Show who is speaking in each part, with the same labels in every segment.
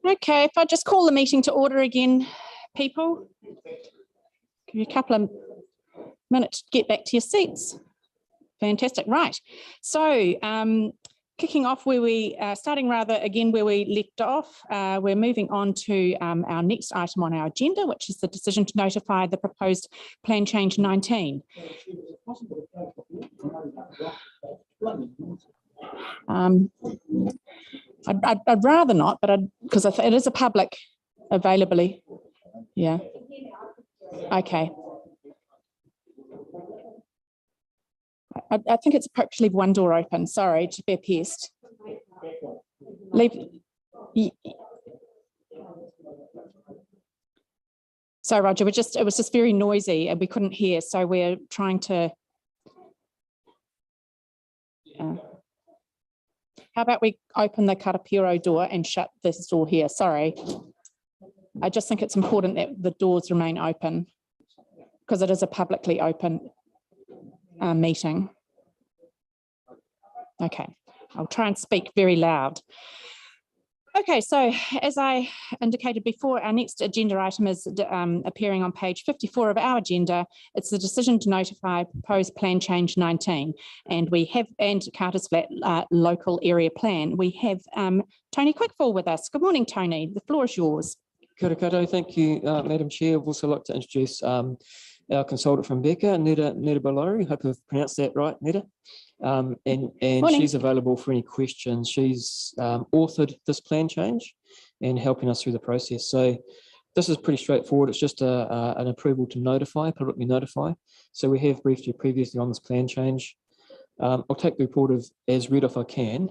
Speaker 1: Okay, if I just call the meeting to order again, people. Give you a couple of minutes to get back to your seats. Fantastic, right. So kicking off where we, starting rather again where we left off, we're moving on to our next item on our agenda, which is the decision to notify the proposed Plan Change 19. I'd rather not, but because it is a public availability. Yeah. Okay. I think it's appropriate to leave one door open. Sorry, to be a pest. Leave. So Roger, it was just very noisy and we couldn't hear. So we're trying to. How about we open the Karapiro door and shut this door here? Sorry. I just think it's important that the doors remain open because it is a publicly open meeting. Okay, I'll try and speak very loud. Okay, so as I indicated before, our next agenda item is appearing on page 54 of our agenda. It's the decision to notify proposed Plan Change 19, and we have, and Carter's Flat local area plan. We have Tony Quickfall with us. Good morning, Tony. The floor is yours.
Speaker 2: Kia ora koutou. Thank you, Madam Chair. I'd also like to introduce our consultant from Becca, Nita Balari. Hope I've pronounced that right, Nita. And she's available for any questions. She's authored this plan change and helping us through the process. So this is pretty straightforward. It's just an approval to notify, publicly notify. So we have briefed you previously on this plan change. I'll take the report as read if I can.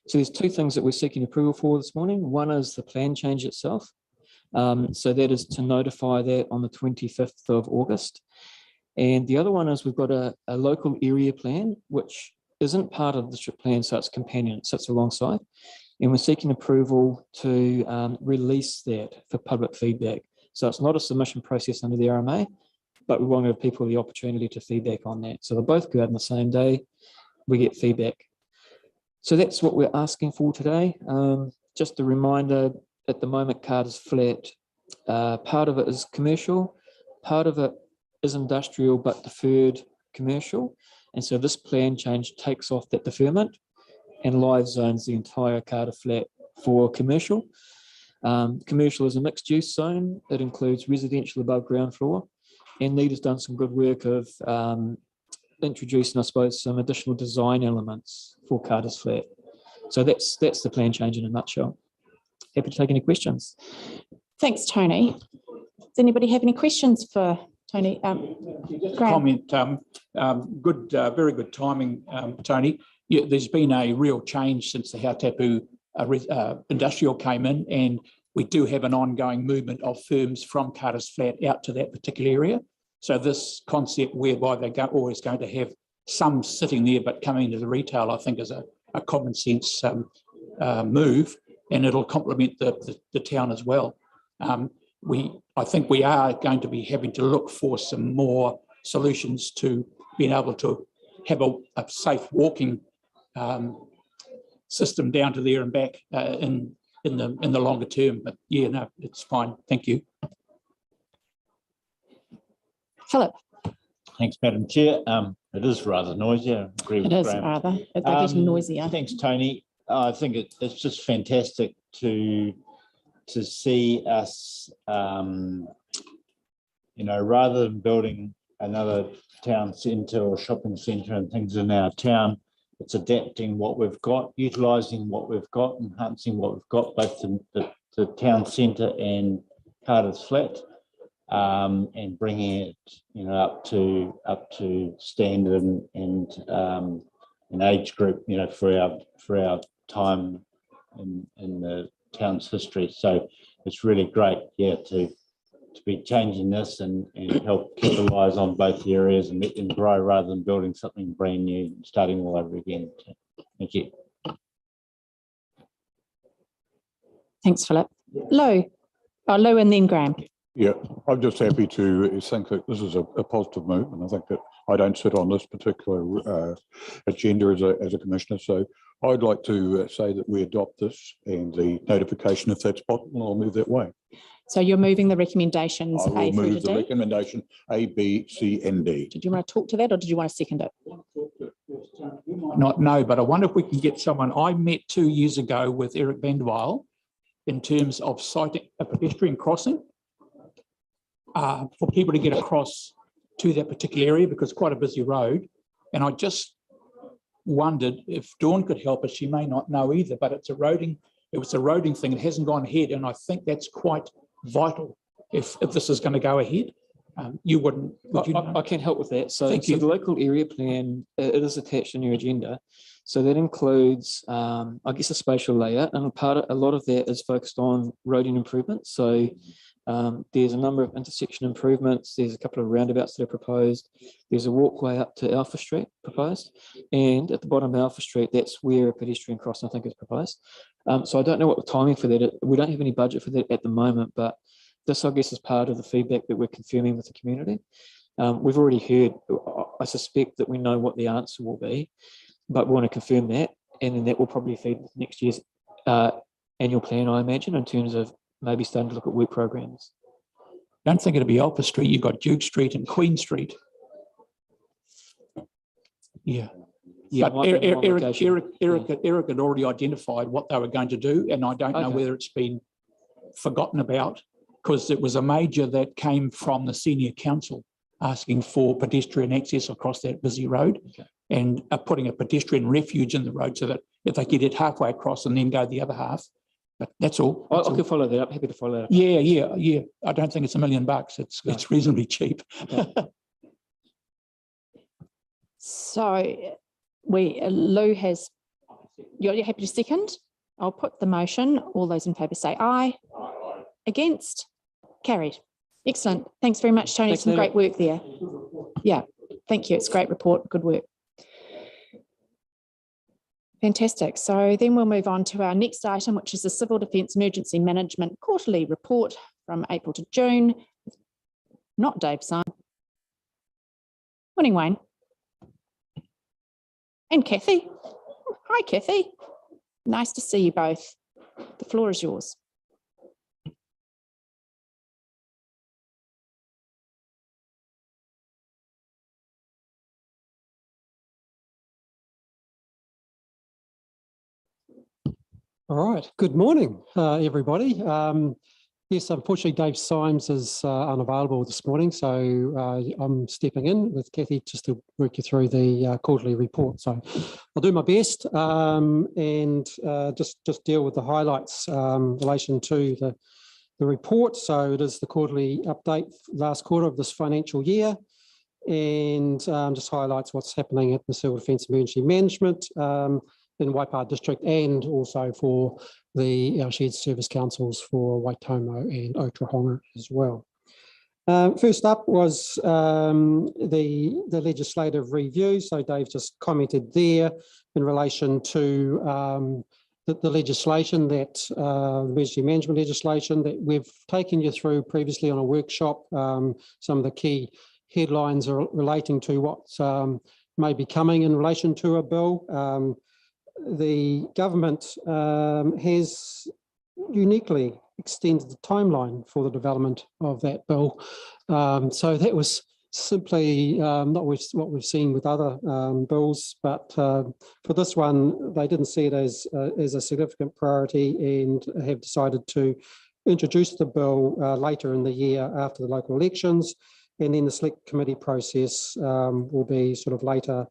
Speaker 2: So there's two things that we're seeking approval for this morning. One is the plan change itself. So that is to notify that on the 25th of August. And the other one is we've got a local area plan, which isn't part of the district plan, so it's companion, it sits alongside. And we're seeking approval to release that for public feedback. So it's not a submission process under the RMA, but we want to give people the opportunity to feedback on that. So they both go out on the same day, we get feedback. So that's what we're asking for today. Just a reminder, at the moment, Carter's Flat, part of it is commercial, part of it is industrial but deferred commercial. And so this plan change takes off that deferment and live zones the entire Carter Flat for commercial. Commercial is a mixed use zone. It includes residential above ground floor. And Nita's done some good work of introducing, I suppose, some additional design elements for Carter's Flat. So that's the plan change in a nutshell. Happy to take any questions.
Speaker 1: Thanks, Tony. Does anybody have any questions for Tony?
Speaker 3: Comment. Good, very good timing, Tony. Yeah, there's been a real change since the Hautapu industrial came in, and we do have an ongoing movement of firms from Carter's Flat out to that particular area. So this concept whereby they're always going to have some sitting there but coming into the retail, I think is a common sense move, and it'll complement the town as well. I think we are going to be having to look for some more solutions to being able to have a safe walking system down to there and back in the longer term. But yeah, no, it's fine. Thank you.
Speaker 1: Philip.
Speaker 4: Thanks, Madam Chair. It is rather noisy. I agree with
Speaker 1: It is
Speaker 4: Graham.
Speaker 1: rather. They're getting noisier.
Speaker 4: Thanks, Tony. I think it's just fantastic to see us, you know, rather than building another town centre or shopping centre and things in our town, it's adapting what we've got, utilising what we've got, enhancing what we've got, both in the town centre and Carter's Flat, and bringing it, you know, up to standard and an age group, you know, for our time in the town's history. So it's really great, yeah, to be changing this and help capitalise on both areas and let them grow rather than building something brand new and starting all over again. Thank you.
Speaker 1: Thanks, Philip. Lou and then Graham.
Speaker 5: Yeah, I'm just happy to think that this is a positive move, and I think that I don't sit on this particular agenda as a commissioner, so I'd like to say that we adopt this and the notification, if that's possible. I'll move that way.
Speaker 1: So you're moving the recommendations
Speaker 5: I will
Speaker 1: A through to
Speaker 5: move the
Speaker 1: D?
Speaker 5: recommendation A, B, C, and D.
Speaker 1: Did you want to talk to that, or did you want to second it?
Speaker 3: Not know, but I wonder if we can get someone. I met 2 years ago with Eric Vanderweil in terms of siting a pedestrian crossing for people to get across to that particular area, because it's quite a busy road. And I just wondered if Dawn could help us. She may not know either, but it's eroding. It was a roading thing. It hasn't gone ahead, and I think that's quite vital if this is going to go ahead. You wouldn't. Would you know?
Speaker 2: I can help with that. So,
Speaker 3: Thank
Speaker 2: so
Speaker 3: you.
Speaker 2: the local area plan, it is attached in your agenda. So that includes, I guess, a spatial layout, and a lot of that is focused on roading improvements. So there's a number of intersection improvements. There's a couple of roundabouts that are proposed. There's a walkway up to Alpha Street proposed, and at the bottom of Alpha Street, that's where a pedestrian crossing, I think, is proposed. So I don't know what the timing for that is. We don't have any budget for that at the moment, but this, I guess, is part of the feedback that we're confirming with the community. We've already heard, I suspect that we know what the answer will be, but we want to confirm that, and then that will probably feed next year's annual plan, I imagine, in terms of maybe starting to look at work programs.
Speaker 3: Don't think it'll be Alpha Street. You've got Duke Street and Queen Street. Yeah.
Speaker 2: Yeah,
Speaker 3: But Eric had already identified what they were going to do, and I don't know whether it's been forgotten about, because it was a major that came from the senior council asking for pedestrian access across that busy road, and putting a pedestrian refuge in the road so that if they get it halfway across and then go the other half. But that's all.
Speaker 2: I can follow that up. Happy to follow that up.
Speaker 3: Yeah. I don't think it's $1 million. It's reasonably cheap.
Speaker 2: Okay.
Speaker 1: So Lou has, you're happy to second? I'll put the motion. All those in favour say aye. Against? Carried. Excellent. Thanks very much, Tony.
Speaker 2: Thanks,
Speaker 1: some
Speaker 2: Nita.
Speaker 1: great work there. Yeah, thank you. It's a great report. Good work. Fantastic. So then we'll move on to our next item, which is the Civil Defence Emergency Management Quarterly Report from April to June. Not Dave Simon. Morning, Wayne. And Kathy. Hi, Kathy. Nice to see you both. The floor is yours.
Speaker 6: All right, good morning, everybody. Yes, unfortunately, Dave Symes is unavailable this morning, so I'm stepping in with Kathy just to work you through the quarterly report. So I'll do my best and just deal with the highlights in relation to the report. So it is the quarterly update last quarter of this financial year, and just highlights what's happening at the Civil Defence Emergency Management in Waipara District, and also for our shared service councils for Waitomo and Otrahonga as well. First up was the legislative review. So Dave just commented there in relation to the legislation that emergency management legislation that we've taken you through previously on a workshop. Some of the key headlines are relating to what may be coming in relation to a bill. The government has uniquely extended the timeline for the development of that bill. So that was simply not what we've seen with other bills, but for this one, they didn't see it as a significant priority and have decided to introduce the bill later in the year after the local elections. And then the select committee process will be sort of later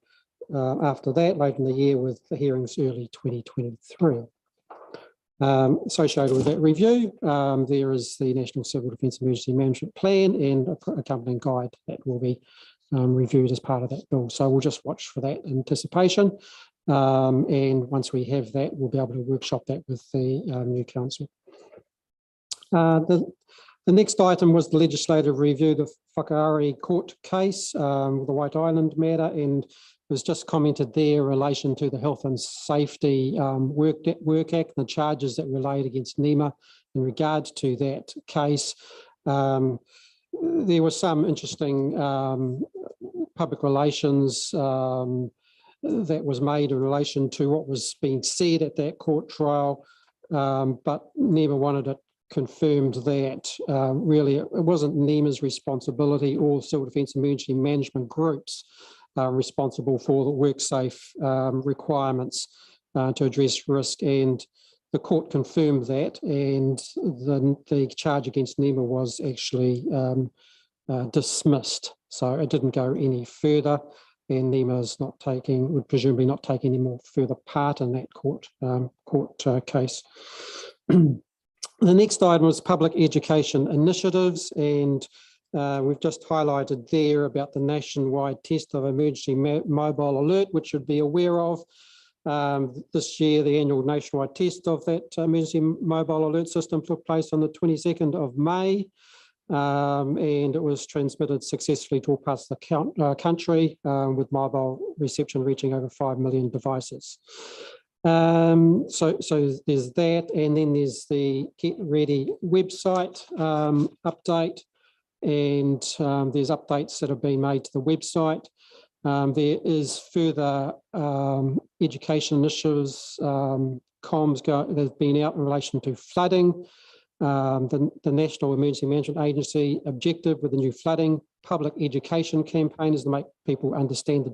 Speaker 6: after that, late in the year, with the hearings early 2023. Associated with that review, there is the National Civil Defence Emergency Management Plan and accompanying guide that will be reviewed as part of that bill. So we'll just watch for that anticipation. And once we have that, we'll be able to workshop that with the new council. The next item was the legislative review, the Whakaari court case, the White Island matter, and it was just commented there in relation to the Health and Safety Work Act, the charges that were laid against NEMA in regard to that case. There were some interesting public relations that was made in relation to what was being said at that court trial, but never wanted it confirmed that really it wasn't NEMA's responsibility or Civil Defence Emergency Management Groups responsible for the WorkSafe requirements to address risk, and the court confirmed that, and the charge against NEMA was actually dismissed. So it didn't go any further, and NEMA is would presumably not take any more further part in that court case. The next item was public education initiatives, and we've just highlighted there about the nationwide test of emergency mobile alert, which you'd be aware of. This year, the annual nationwide test of that emergency mobile alert system took place on the 22nd of May, and it was transmitted successfully to all parts of the country, with mobile reception reaching over 5 million devices. So there's that, and then there's the Get Ready website update, and there's updates that have been made to the website. There is further education initiatives, comms that have been out in relation to flooding. The National Emergency Management Agency objective with the new flooding public education campaign is to make people understand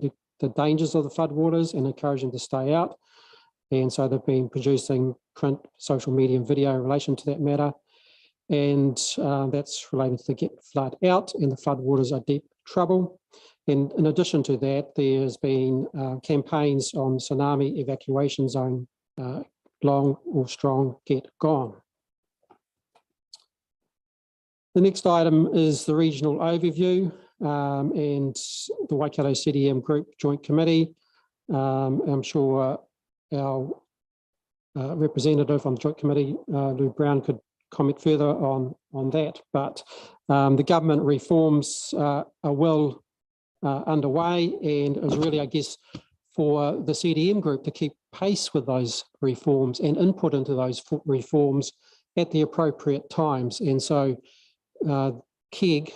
Speaker 6: the dangers of the floodwaters and encourage them to stay out. And so they've been producing print, social media and video in relation to that matter. And that's related to the Get Flood Out and the floodwaters are deep trouble. And in addition to that, there's been campaigns on tsunami evacuation zone, long or strong, get gone. The next item is the regional overview and the Waikato CDM Group Joint Committee. I'm sure our representative on the Joint Committee, Lou Brown, could comment further on that. But the government reforms are well underway, and it was really, I guess, for the CDM Group to keep pace with those reforms and input into those reforms at the appropriate times. And so KEG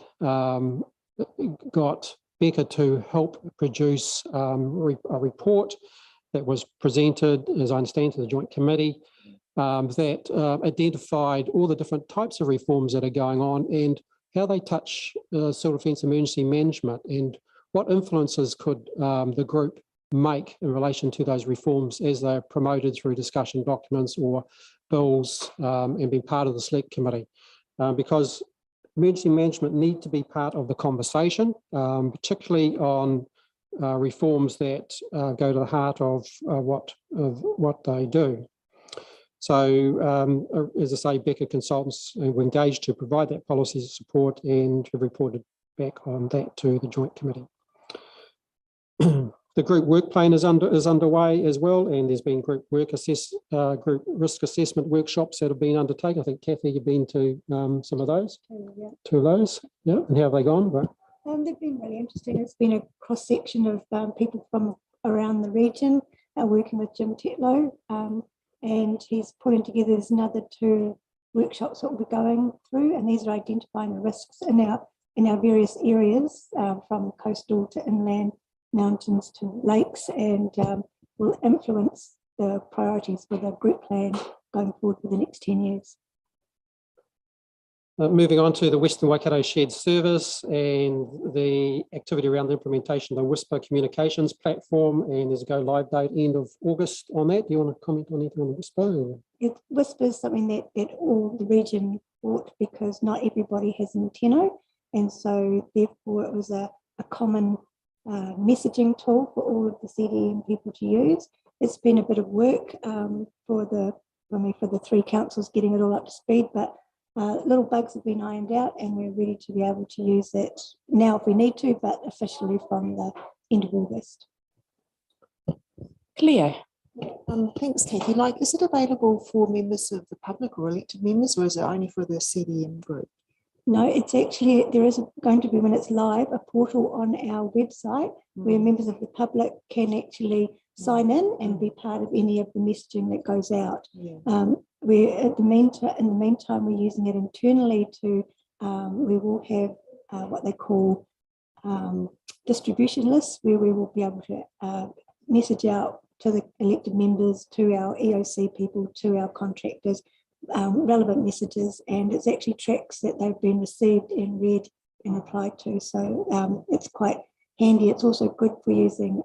Speaker 6: got Becca to help produce a report that was presented, as I understand, to the Joint Committee that identified all the different types of reforms that are going on and how they touch civil defence emergency management, and what influences could the group make in relation to those reforms as they're promoted through discussion documents or bills and being part of the select committee. Because emergency management need to be part of the conversation, particularly on reforms that go to the heart of what they do. So, as I say, Becca Consultants were engaged to provide that policy support and have reported back on that to the Joint Committee. The group work plan is underway as well, and there's been group group risk assessment workshops that have been undertaken. I think, Kathy, you've been to some of those.
Speaker 7: Yeah.
Speaker 6: Two of those, yeah. And how have they gone?
Speaker 7: They've been really interesting. It's been a cross section of people from around the region, working with Jim Tetlow, and he's putting together another 2 workshops that we'll be going through, and these are identifying the risks in our various areas, from coastal to inland, mountains to lakes, and will influence the priorities for the group plan going forward for the next 10 years.
Speaker 6: Moving on to the Western Waikato Shared Service and the activity around the implementation of the Whisper Communications platform, and there's a go live date end of August on that. Do you want to comment on anything on Whisper?
Speaker 7: Whisper is something that all the region bought because not everybody has an antenna, and so therefore it was a common messaging tool for all of the CDM people to use. It's been a bit of work for the 3 councils getting it all up to speed, but little bugs have been ironed out, and we're ready to be able to use it now if we need to, but officially from the end of August.
Speaker 1: Cleo.
Speaker 8: Thanks, Kathy. Is it available for members of the public or elected members, or is it only for the CDM group?
Speaker 7: No, it's actually, there is going to be, when it's live, a portal on our website where members of the public can actually sign in and be part of any of the messaging that goes out.
Speaker 8: Yeah.
Speaker 7: We're in the meantime, we're using it internally to, we will have what they call distribution lists where we will be able to message out to the elected members, to our EOC people, to our contractors, relevant messages, and it's actually tracks that they've been received and read and replied to. So it's quite handy. It's also good for using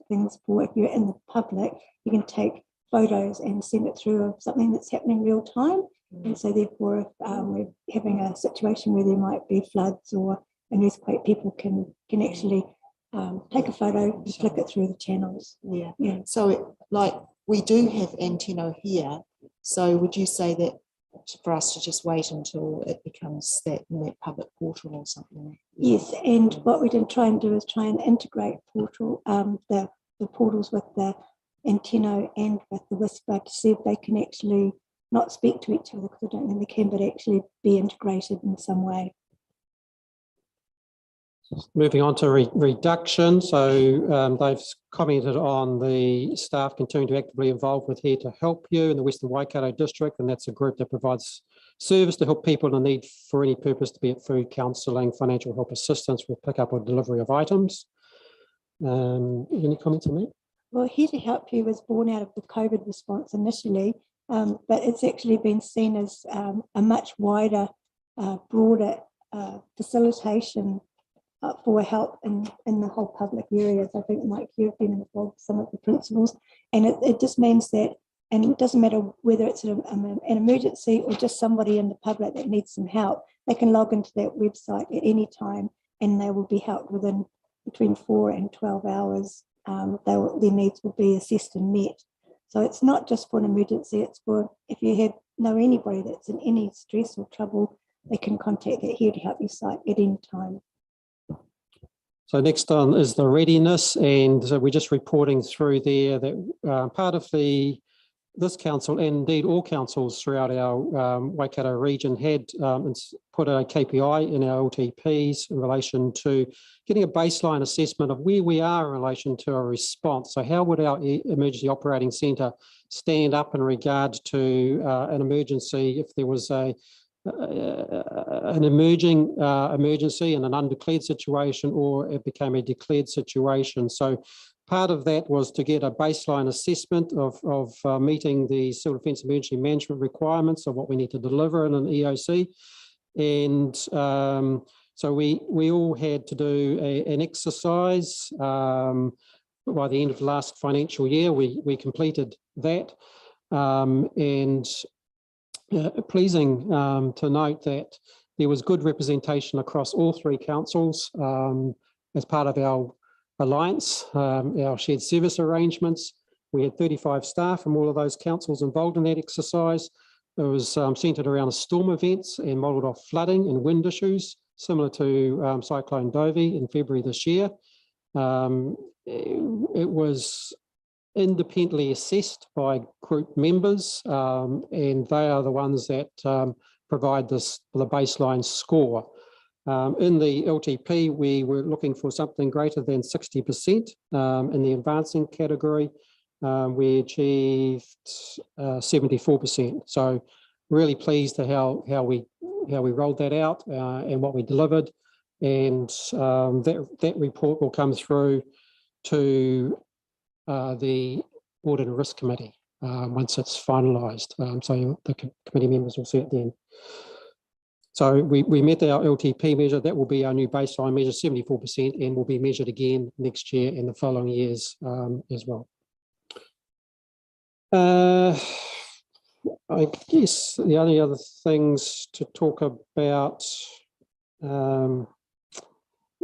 Speaker 7: things for if you're in the public, you can take photos and send it through of something that's happening real time. And so therefore, if we're having a situation where there might be floods or an earthquake, people can actually take a photo and flick it through the channels.
Speaker 8: Yeah.
Speaker 7: Yeah.
Speaker 8: So like we do have Antenno here. So would you say that for us to just wait until it becomes that in that public portal or something?
Speaker 7: Yes, and what we did try and do is try and integrate the portals with the Antenno and with the Whisper to see if they can actually not speak to each other, because I don't think they can, but actually be integrated in some way.
Speaker 6: Moving on to reduction. So they've commented on the staff continuing to actively involve with Here to Help You in the Western Waikato district, and that's a group that provides service to help people in need for any purpose, to be it food, counselling, financial help assistance with pickup or delivery of items. Any comments on that?
Speaker 7: Well, Here to Help You was born out of the COVID response initially, but it's actually been seen as a much wider, broader facilitation for help in the whole public areas. I think, Mike, you've been involved with some of the principles, and it just means that, and it doesn't matter whether it's an emergency or just somebody in the public that needs some help, they can log into that website at any time and they will be helped within between 4 and 12 hours. Their needs will be assessed and met. So it's not just for an emergency, it's for if you know anybody that's in any stress or trouble, they can contact that Here to Help You site at any time.
Speaker 6: So next on is the readiness, and so we're just reporting through there that part of this council, and indeed all councils throughout our Waikato region, had put a KPI in our LTPs in relation to getting a baseline assessment of where we are in relation to a response. So how would our emergency operating centre stand up in regard to an emergency if there was an emerging emergency and an undeclared situation, or it became a declared situation. So part of that was to get a baseline assessment of meeting the civil defence emergency management requirements of what we need to deliver in an EOC. And so we all had to do an exercise. By the end of the last financial year, we completed that. And pleasing to note that there was good representation across all three councils as part of our alliance, our shared service arrangements. We had 35 staff from all of those councils involved in that exercise. It was centred around storm events and modelled off flooding and wind issues, similar to Cyclone Dovie in February this year. It was independently assessed by group members, and they are the ones that provide the baseline score. In the LTP, we were looking for something greater than 60%. In the advancing category, we achieved 74%. So really pleased to how we rolled that out and what we delivered. And that report will come through to the Audit and Risk Committee once it's finalised. So the committee members will see it then. So we met our LTP measure. That will be our new baseline measure, 74%, and will be measured again next year and the following years as well. I guess the only other things to talk about,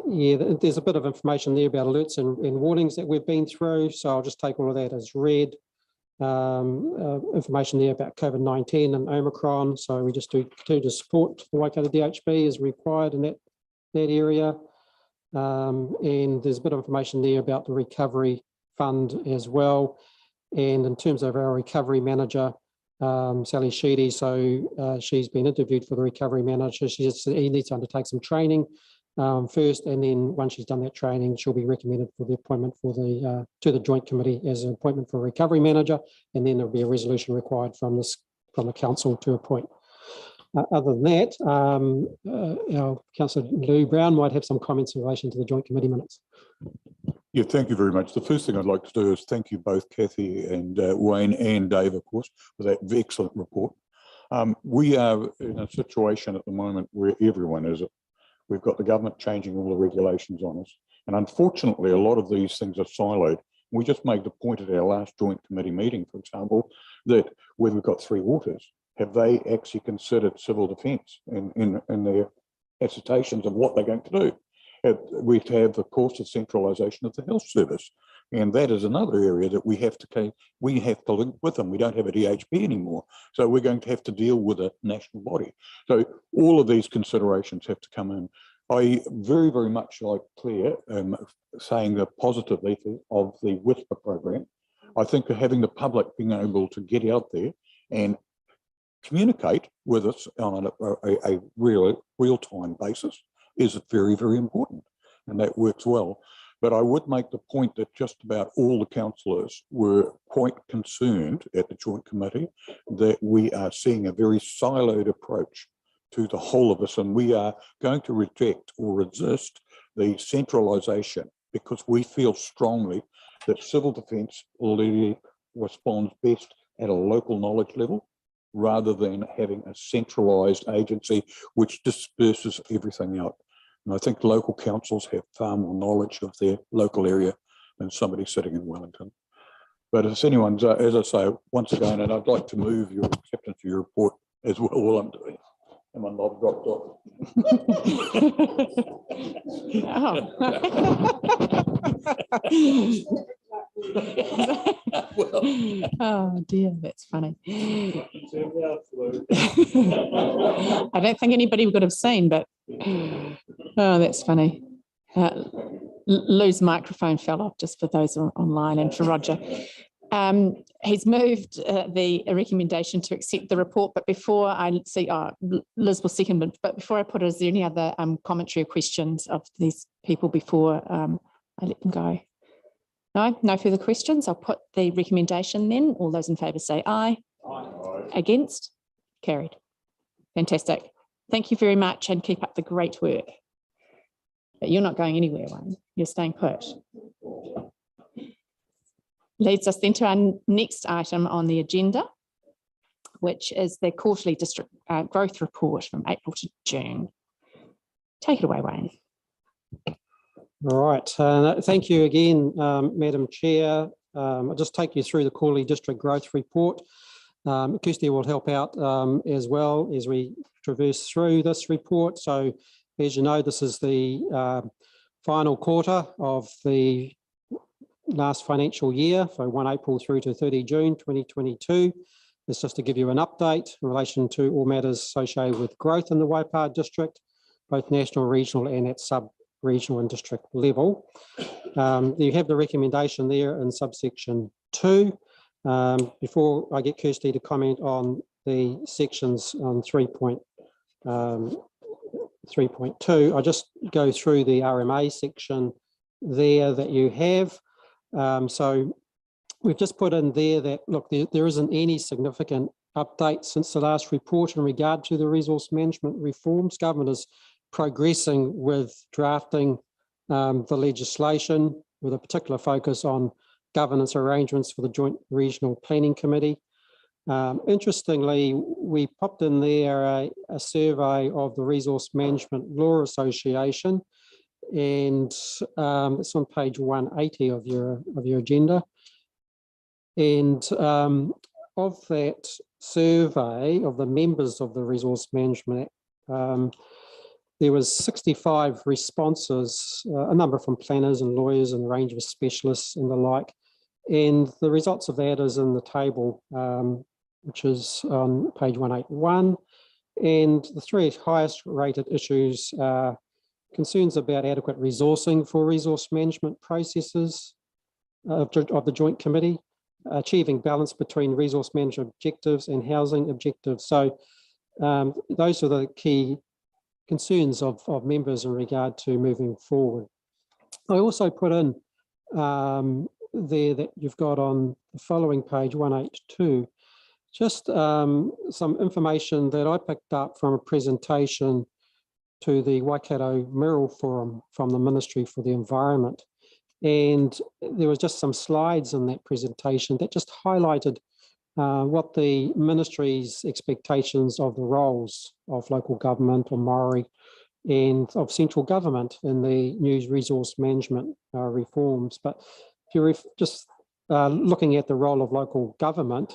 Speaker 6: there's a bit of information there about alerts and warnings that we've been through. So I'll just take all of that as read. Information there about COVID-19 and Omicron. So we just do continue to support the Waikato DHB as required in that area. And there's a bit of information there about the recovery fund as well. And in terms of our recovery manager, Sally Sheedy, so she's been interviewed for the recovery manager. He needs to undertake some training first, and then once she's done that training, she'll be recommended for the appointment for to the joint committee as an appointment for a recovery manager, and then there'll be a resolution required from the council to appoint. Other than that, our Councillor Lou Brown might have some comments in relation to the joint committee minutes.
Speaker 5: Yeah, thank you very much. The first thing I'd like to do is thank you both, Kathy and Wayne and Dave, of course, for that excellent report. We are in a situation at the moment where everyone is. We've got the government changing all the regulations on us. And unfortunately, a lot of these things are siloed. We just made the point at our last joint committee meeting, for example, that where we've got three waters, have they actually considered civil defence in their assertions of what they're going to do? We have, of course, the centralisation of the health service, and that is another area that we have to link with them. We don't have a DHP anymore, so we're going to have to deal with a national body. So all of these considerations have to come in. I very, very much like Claire saying the positively of the Whisper program. I think having the public being able to get out there and communicate with us on a real-time basis is very, very important, and that works well. But I would make the point that just about all the councillors were quite concerned at the joint committee that we are seeing a very siloed approach to the whole of us, and we are going to reject or resist the centralisation because we feel strongly that civil defence already responds best at a local knowledge level rather than having a centralised agency which disperses everything out. And I think local councils have far more knowledge of their local area than somebody sitting in Wellington. But if anyone's, as I say, once again, and I'd like to move your acceptance of your report as well while I'm doing it. And my knob dropped off.
Speaker 1: Oh dear, that's funny. I don't think anybody would have seen, but oh, that's funny. Lou's microphone fell off, just for those online and for Roger. He's moved the recommendation to accept the report, but before I see, Liz will second, but before I put it, is there any other commentary or questions of these people before I let them go? No further questions. I'll put the recommendation then. All those in favour say aye. Aye. Against? Carried. Fantastic. Thank you very much and keep up the great work. But you're not going anywhere, Wayne. You're staying put. Leads us then to our next item on the agenda, which is the quarterly district growth report from April to June. Take it away, Wayne.
Speaker 6: All right. Thank you again, Madam Chair. I'll just take you through the quarterly district growth report. Kirsty will help out as well as we traverse through this report. So, as you know, this is the final quarter of the last financial year, so 1 April through to 30 June 2022. It's just to give you an update in relation to all matters associated with growth in the Waikato district, both national, regional and at sub-regional and district level. You have the recommendation there in subsection 2. Before I get Kirsty to comment on the sections on 3.2, I'll just go through the RMA section there that you have. So we've just put in there that, look, there isn't any significant update since the last report in regard to the resource management reforms. Government is progressing with drafting the legislation with a particular focus on governance arrangements for the Joint Regional Planning Committee. Interestingly, we popped in there a survey of the Resource Management Law Association, and it's on page 180 of your agenda. And of that survey of the members of the Resource Management, there was 65 responses, a number from planners and lawyers and a range of specialists and the like. And the results of that is in the table, which is on page 181. And the three highest rated issues are concerns about adequate resourcing for resource management processes of the Joint Committee, achieving balance between resource management objectives and housing objectives. So those are the key concerns of members in regard to moving forward. I also put in there that you've got on the following page 182, Just some information that I picked up from a presentation to the Waikato Mural Forum from the Ministry for the Environment. And there was just some slides in that presentation that just highlighted what the ministry's expectations of the roles of local government or Māori and of central government in the new resource management reforms. But if you're just looking at the role of local government,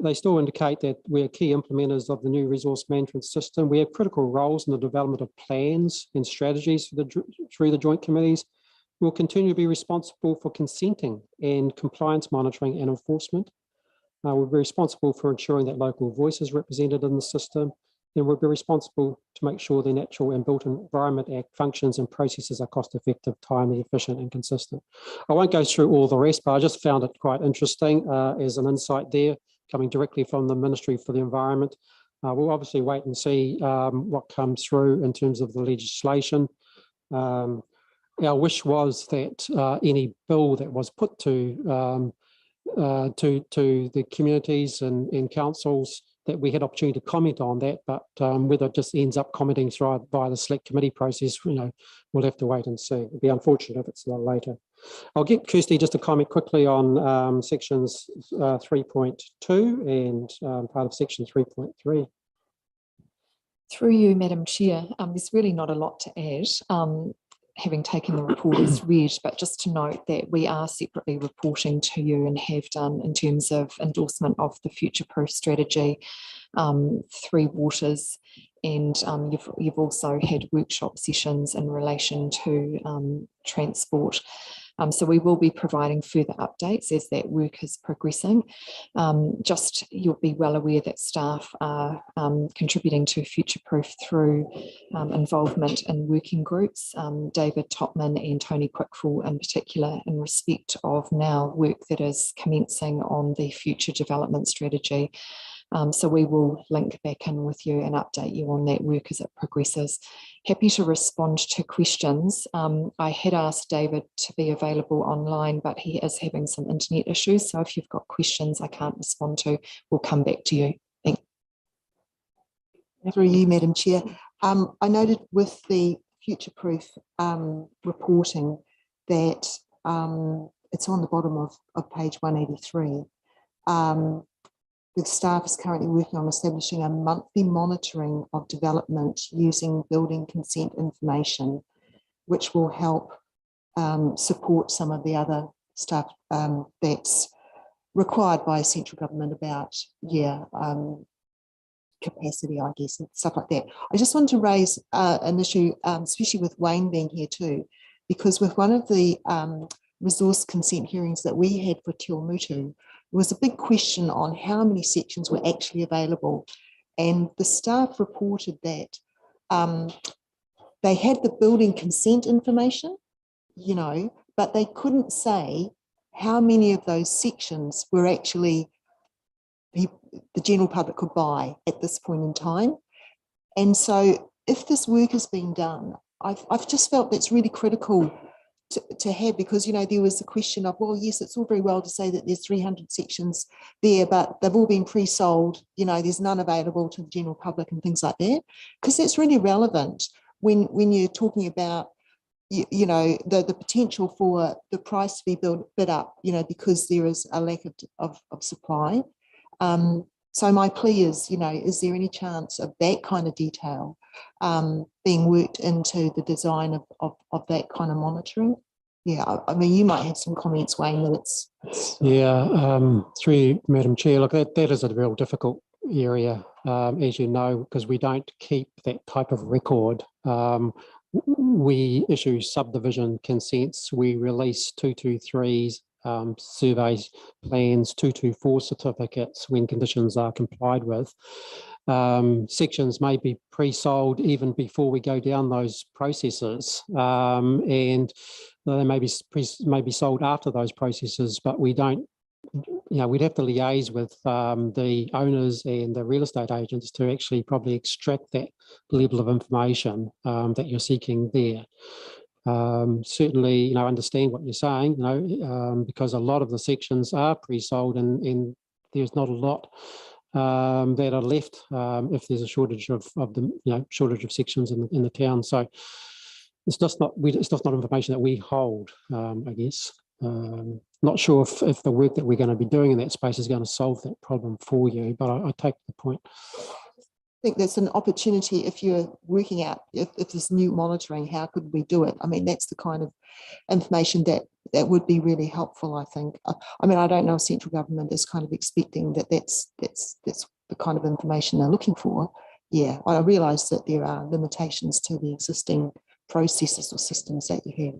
Speaker 6: they still indicate that we're key implementers of the new resource management system. We have critical roles in the development of plans and strategies through the joint committees. We'll continue to be responsible for consenting and compliance monitoring and enforcement. We'll be responsible for ensuring that local voice is represented in the system, and we'll be responsible to make sure the Natural and Built Environment Act functions and processes are cost-effective, timely, efficient, and consistent. I won't go through all the rest, but I just found it quite interesting as an insight there, coming directly from the Ministry for the Environment. We'll obviously wait and see what comes through in terms of the legislation. Our wish was that any bill that was put to the communities and councils, that we had opportunity to comment on that, but whether it just ends up commenting through by the select committee process, we'll have to wait and see. It'd be unfortunate if it's a lot later. I'll get Kirsty just to comment quickly on sections 3.2 and part of section 3.3.
Speaker 9: Through you, Madam Chair, there's really not a lot to add. Having taken the report as read, but just to note that we are separately reporting to you and have done in terms of endorsement of the future-proof strategy, 3 waters, and you've also had workshop sessions in relation to transport. So we will be providing further updates as that work is progressing. Just you'll be well aware that staff are contributing to future-proof through involvement in working groups, David Topman and Tony Quickful in particular, in respect of now work that is commencing on the future development strategy. So we will link back in with you and update you on that work as it progresses. Happy to respond to questions. I had asked David to be available online, but he is having some internet issues. So if you've got questions I can't respond to, we'll come back to you. Thank you.
Speaker 8: Through you, Madam Chair. I noted with the future-proof reporting that it's on the bottom of page 183. The staff is currently working on establishing a monthly monitoring of development using building consent information, which will help support some of the other stuff that's required by central government about, capacity, I guess, and stuff like that. I just want to raise an issue, especially with Wayne being here too, because with one of the resource consent hearings that we had for Te Mutu, was a big question on how many sections were actually available. And the staff reported that they had the building consent information, but they couldn't say how many of those sections were actually the general public could buy at this point in time. And so if this work is being done, I've just felt that's really critical to have, because there was a question of, well, yes, it's all very well to say that there's 300 sections there, but they've all been pre-sold, there's none available to the general public and things like that, because that's really relevant when you're talking about the potential for the price to be bid up, because there is a lack of supply. So my plea is, is there any chance of that kind of detail being worked into the design of that kind of monitoring? Yeah, I mean, you might have some comments, Wayne, that it's
Speaker 6: through you, Madam Chair, look, that is a real difficult area, as you know, because we don't keep that type of record. We issue subdivision consents, we release 223s, surveys, plans, 224 certificates when conditions are complied with. Sections may be pre-sold even before we go down those processes, and they may be sold after those processes, but we don't, we'd have to liaise with the owners and the real estate agents to actually probably extract that level of information that you're seeking there. Certainly, understand what you're saying, because a lot of the sections are pre-sold and there's not a lot that are left if there's a shortage of the shortage of sections in the town. So it's just not information that we hold, I guess. Not sure if the work that we're going to be doing in that space is going to solve that problem for you, but I take the point.
Speaker 8: I think there's an opportunity if you're working out if there's new monitoring, how could we do it? I mean, that's the kind of information that would be really helpful, I think. I mean, I don't know if central government is kind of expecting that's the kind of information they're looking for. Yeah, I realise that there are limitations to the existing processes or systems that you have.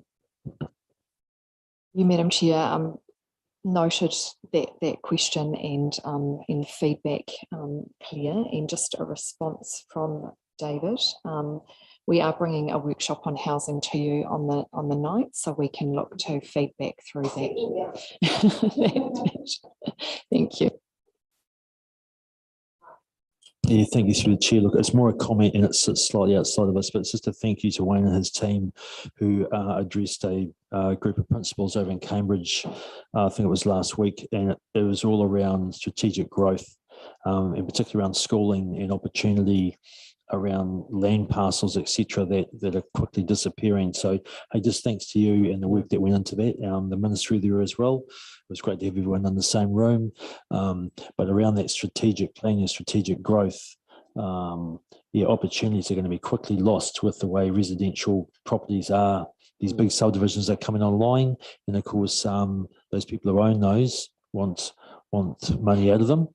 Speaker 9: You, Madam Chair, noted that question and feedback clear, and just a response from David. We are bringing a workshop on housing to you on the 9th, so we can look to feedback through that. Thank you.
Speaker 10: Yeah, thank you, through the chair. Look, it's more a comment and it's slightly outside of us, but it's just a thank you to Wayne and his team who addressed a group of principals over in Cambridge. I think it was last week, and it was all around strategic growth, and particularly around schooling and opportunity around land parcels, etc., that are quickly disappearing. So, hey, just thanks to you and the work that went into that. The ministry there as well. It was great to have everyone in the same room. But around that strategic planning and strategic growth, opportunities are going to be quickly lost with the way residential properties are. These big subdivisions are coming online, and of course, those people who own those want money out of them,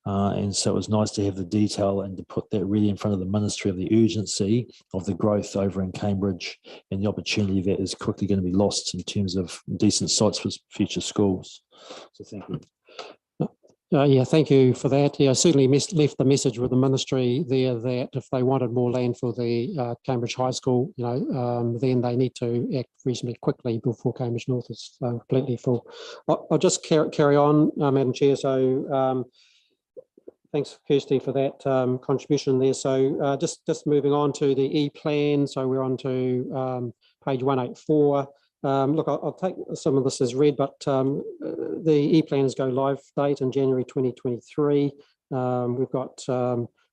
Speaker 10: and so it was nice to have the detail and to put that really in front of the ministry of the urgency of the growth over in Cambridge and the opportunity that is quickly going to be lost in terms of decent sites for future schools. So thank you.
Speaker 6: Yeah, thank you for that. Yeah, I certainly left the message with the ministry there that if they wanted more land for the Cambridge High School, then they need to act reasonably quickly before Cambridge North is completely full. I'll just carry on, Madam Chair. So thanks, Kirsty, for that contribution there. So just moving on to the E-plan. So we're on to page 184. Look, I'll take some of this as read, but the E-plans go live date in January 2023. We've got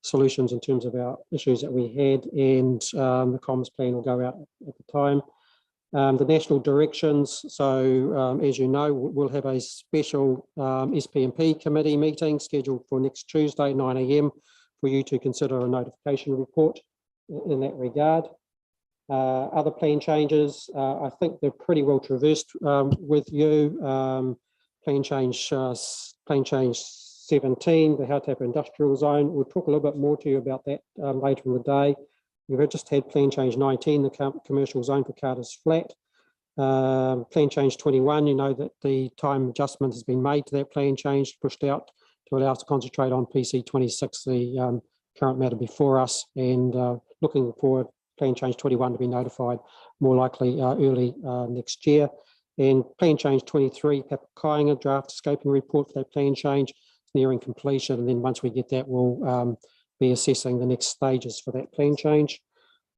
Speaker 6: solutions in terms of our issues that we had, and the comms plan will go out at the time. The national directions, so as you know, we'll have a special SPMP committee meeting scheduled for next Tuesday, 9 AM, for you to consider a notification report in that regard. Other plan changes, I think they're pretty well traversed with you. Plan change 17, the Hautapa Industrial Zone. We'll talk a little bit more to you about that later in the day. We've just had plan change 19, the commercial zone for Carter's Flat. Plan change 21, you know that the time adjustment has been made to that plan change, pushed out to allow us to concentrate on PC 26, the current matter before us, and looking forward plan change 21 to be notified more likely early next year. And plan change 23, Kapakainga draft scoping report for that plan change is nearing completion. And then once we get that, we'll be assessing the next stages for that plan change.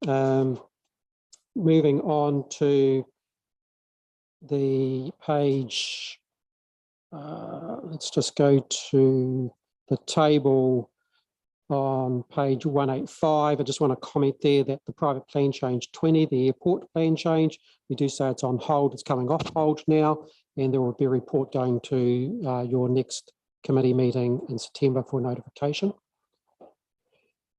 Speaker 6: Moving on to the page, let's just go to the table on page 185. I just want to comment there that the private plan change 20, the airport plan change, we do say it's on hold, it's coming off hold now, and there will be a report going to your next committee meeting in September for notification.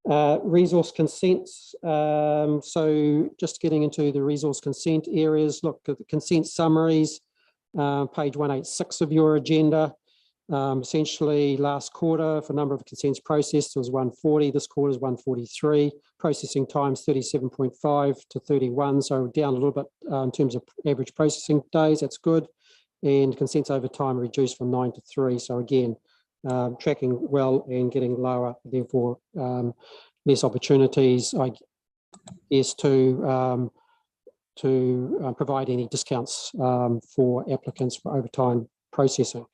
Speaker 6: Resource consents, so just getting into the resource consent areas, look at the consent summaries, page 186 of your agenda. Essentially last quarter for number of consents processed was 140, this quarter is 143, processing times 37.5 to 31, so down a little bit in terms of average processing days, that's good, and consents over time reduced from 9 to 3, so again tracking well and getting lower, therefore less opportunities, I guess, to provide any discounts for applicants for overtime processing.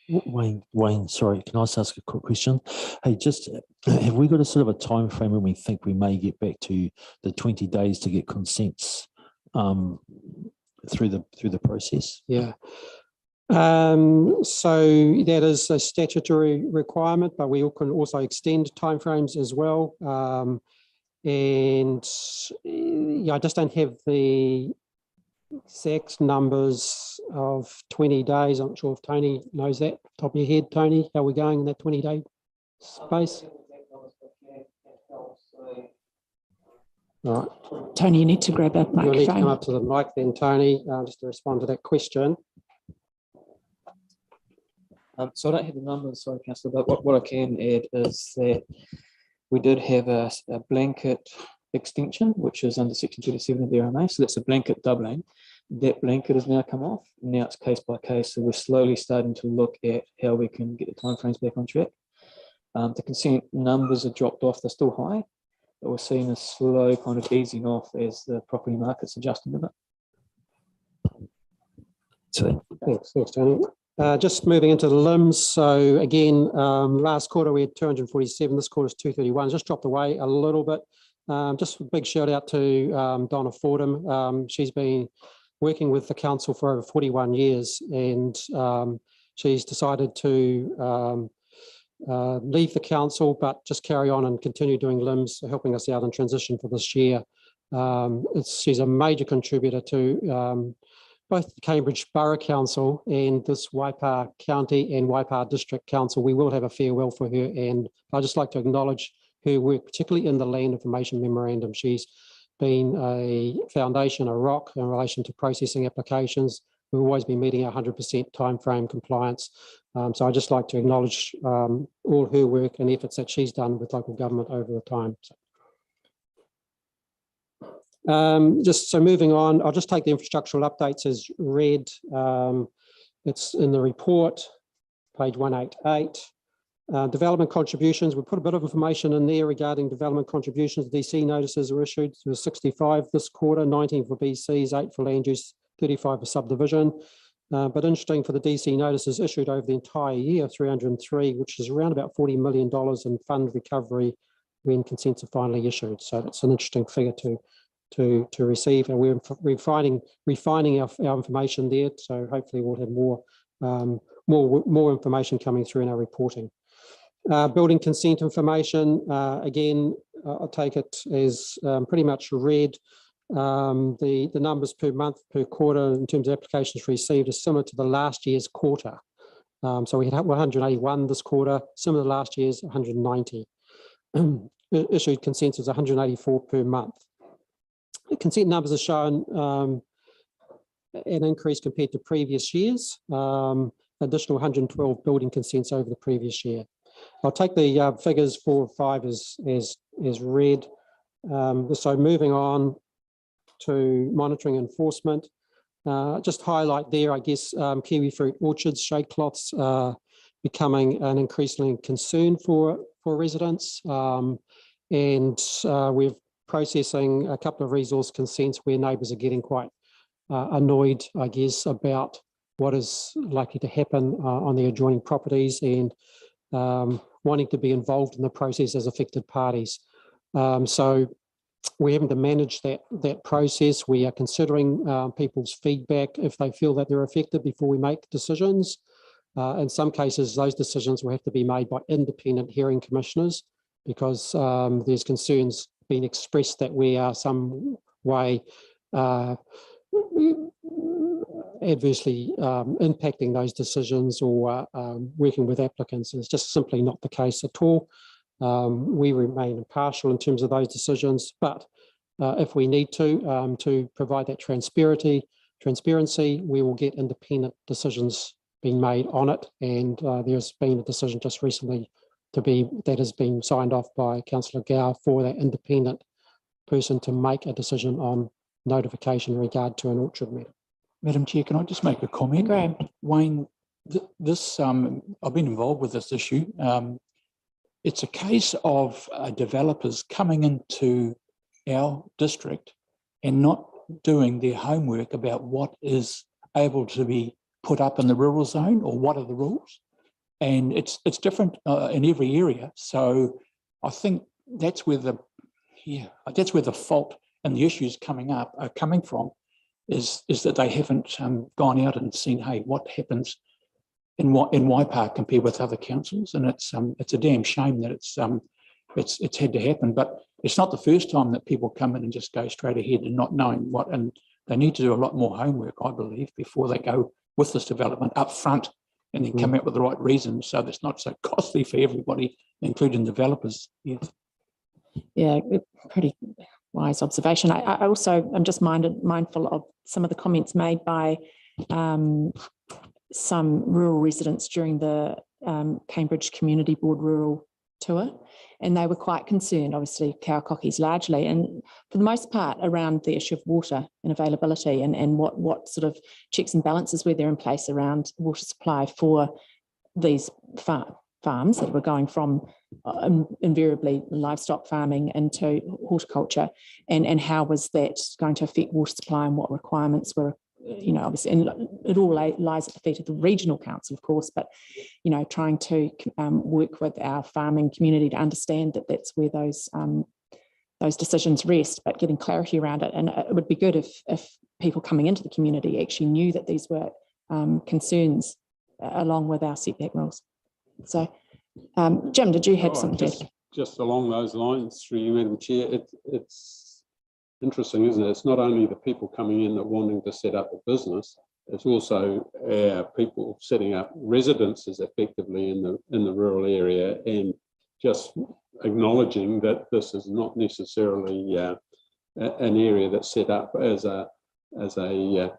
Speaker 10: Wayne, sorry, can I just ask a quick question? Hey, just have we got a sort of a time frame when we think we may get back to the 20 days to get consents through the process?
Speaker 6: Yeah. So that is a statutory requirement, but we can also extend timeframes as well. And yeah, I just don't have the exact numbers of 20 days. I'm not sure if Tony knows that. Top of your head, Tony, how we're going in that 20-day space? All right.
Speaker 1: Tony, you need to grab a
Speaker 6: You'll need to come
Speaker 1: microphone.
Speaker 6: up to the mic then, Tony, just to respond to that question.
Speaker 2: So I don't have the numbers, sorry, Councillor, but what I can add is that we did have a blanket extension, which is under section 27 of the RMA. So that's a blanket doubling. That blanket has now come off. Now it's case by case. So we're slowly starting to look at how we can get the timeframes back on track. The consent numbers are dropped off. They're still high, but we're seeing a slow kind of easing off as the property market's adjusting a bit.
Speaker 10: So
Speaker 6: Thanks, Tony. Just moving into the limbs. So again, last quarter we had 247. This quarter is 231. Just dropped away a little bit. Just a big shout out to Donna Fordham. She's been working with the council for over 41 years, and she's decided to leave the council, but just carry on and continue doing limbs, helping us out in transition for this year. She's a major contributor to both the Cambridge Borough Council and this Waipā County and Waipā District Council. We will have a farewell for her, and I'd just like to acknowledge her work, particularly in the Land Information Memorandum. She's been a foundation, a rock in relation to processing applications. We've always been meeting 100% timeframe compliance. So I'd just like to acknowledge all her work and efforts that she's done with local government over the time. Just so moving on, I'll just take the infrastructural updates as read. It's in the report, page 188. Development contributions, we put a bit of information in there regarding development contributions. DC notices were issued. There was 65 this quarter, 19 for BCs, 8 for land use, 35 for subdivision. But interesting for the DC notices issued over the entire year, 303, which is around about $40 million in fund recovery when consents are finally issued. So that's an interesting figure to receive, and we're refining our information there. So hopefully we'll have more information coming through in our reporting. Building consent information, again, I'll take it as pretty much read. The numbers per month, per quarter in terms of applications received is similar to the last year's quarter. So we had 181 this quarter, similar to last year's 190. Issued consents was 184 per month. The consent numbers are shown an increase compared to previous years, additional 112 building consents over the previous year. I'll take the figures 4 and 5 as read. So moving on to monitoring enforcement, just highlight there, I guess, kiwi fruit orchards, shade cloths becoming an increasingly concern for residents, and we're processing a couple of resource consents where neighbours are getting quite annoyed, I guess, about what is likely to happen on their adjoining properties, and wanting to be involved in the process as affected parties. So we're having to manage that process. We are considering people's feedback if they feel that they're affected before we make decisions. In some cases, those decisions will have to be made by independent hearing commissioners, because there's concerns being expressed that we are some way adversely impacting those decisions or working with applicants. It's just simply not the case at all. We remain impartial in terms of those decisions, but if we need to provide that transparency, we will get independent decisions being made on it. And there's been a decision just recently that has been signed off by Councillor Gow for that independent person to make a decision on notification in regard to an orchard matter.
Speaker 3: Madam Chair, can I just make a comment?
Speaker 1: Graham.
Speaker 3: Wayne, this I've been involved with this issue. It's a case of developers coming into our district and not doing their homework about what is able to be put up in the rural zone or what are the rules. And it's different in every area. So I think that's where the fault and the issues coming from. is that they haven't gone out and seen, hey, what happens in Waipā compared with other councils, and it's a damn shame that it's had to happen. But it's not the first time that people come in and just go straight ahead and not knowing what, and they need to do a lot more homework, I believe, before they go with this development up front and then come out with the right reasons so that's not so costly for everybody, including developers. Yes.
Speaker 1: Yeah, pretty wise observation. I also, I'm just mindful of some of the comments made by some rural residents during the Cambridge Community Board rural tour, and they were quite concerned, obviously Kaukokis largely, and for the most part around the issue of water and availability, and what sort of checks and balances were there in place around water supply for these farms that were going from invariably livestock farming into horticulture, and how was that going to affect water supply and what requirements were, obviously, and it all lies at the feet of the regional council, of course, but, trying to work with our farming community to understand that that's where those decisions rest, but getting clarity around it. And it would be good if people coming into the community actually knew that these were concerns along with our setback rules. So, Jim, did you have something to add?
Speaker 11: Just along those lines, through you, Madam Chair, it's interesting, isn't it? It's not only the people coming in that wanting to set up a business, it's also people setting up residences effectively in the rural area, and just acknowledging that this is not necessarily an area that's set up as a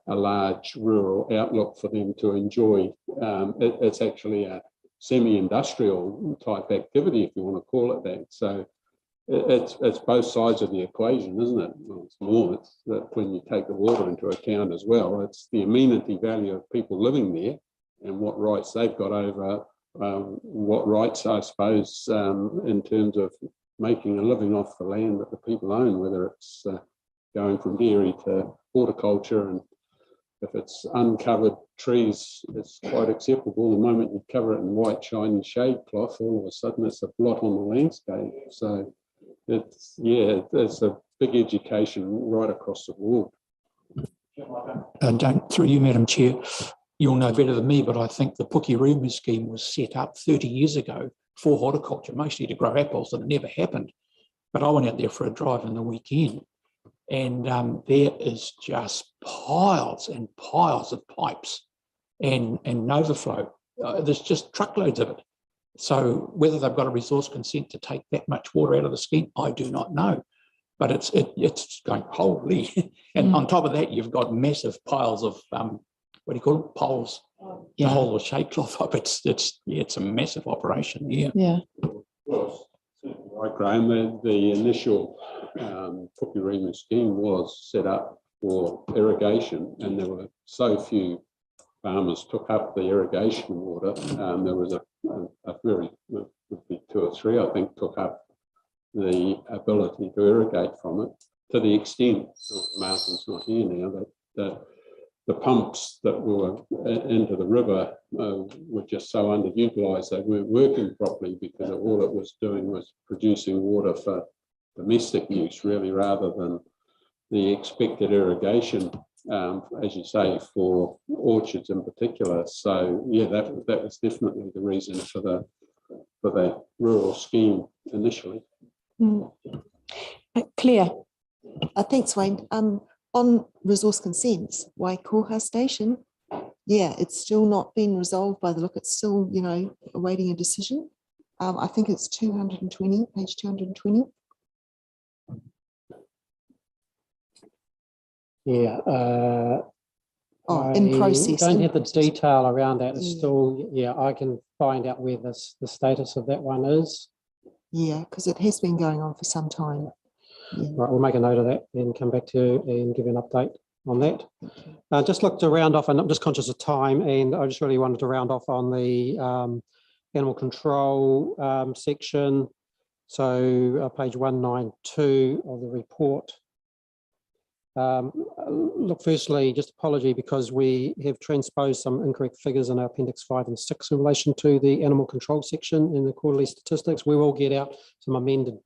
Speaker 11: large rural outlook for them to enjoy. It's actually a semi-industrial type activity, if you want to call it that. So it's both sides of the equation, isn't it? Well, it's more, it's that when you take the water into account as well, it's the amenity value of people living there and what rights they've got over what rights, I suppose, in terms of making a living off the land that the people own, whether it's going from dairy to horticulture, and if it's uncovered trees, it's quite acceptable. The moment you cover it in white, shiny shade cloth, all of a sudden it's a blot on the landscape. So it's a big education right across the board.
Speaker 3: Through you, Madam Chair, you'll know better than me, but I think the Pukiruma scheme was set up 30 years ago for horticulture, mostly to grow apples, and it never happened. But I went out there for a drive in the weekend, and there is just piles and piles of pipes and overflow. There's just truckloads of it. So whether they've got a resource consent to take that much water out of the scheme, I do not know. But it's going, holy. And on top of that, you've got massive piles of, what do you call it, poles, to hold the shade cloth up. It's a massive operation,
Speaker 1: Yeah.
Speaker 11: Well, right, Graham, the initial Pukiruma scheme was set up for irrigation, and there were so few farmers took up the irrigation water. There was a very, would be 2 or 3, I think, took up the ability to irrigate from it, to the extent, Martin's not here now, that the pumps that were into the river were just so underutilised, they weren't working properly, because all it was doing was producing water for domestic use, really, rather than the expected irrigation, as you say, for orchards in particular. So yeah, that was definitely the reason for the rural scheme initially.
Speaker 1: Claire.
Speaker 8: Thanks, Wayne. On resource consents, Waikoha Station, it's still not been resolved by the look. It's still, awaiting a decision. I think it's 220, page 220.
Speaker 6: Yeah.
Speaker 8: In process.
Speaker 6: I don't have the detail around that. It's still, I can find out where the status of that one is.
Speaker 8: Yeah, because it has been going on for some time. Yeah.
Speaker 6: Right, we'll make a note of that and come back to you and give you an update on that. Just look to round off, and I'm just conscious of time, and I just really wanted to round off on the animal control section. So page 192 of the report. Look, firstly, just apology because we have transposed some incorrect figures in our appendix 5 and 6 in relation to the animal control section in the quarterly statistics. We will get out some amended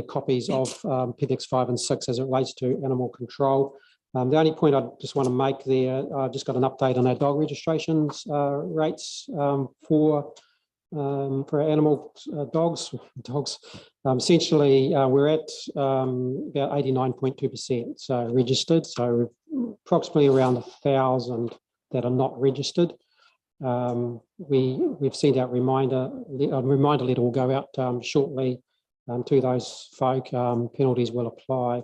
Speaker 6: copies of appendix 5 and 6 as it relates to animal control. The only point I just want to make there, I just got an update on our dog registrations rates for animal dogs. Essentially, we're at about 89.2% so registered. So approximately around 1,000 that are not registered. We've sent out a reminder letter will go out shortly to those folk. Penalties will apply,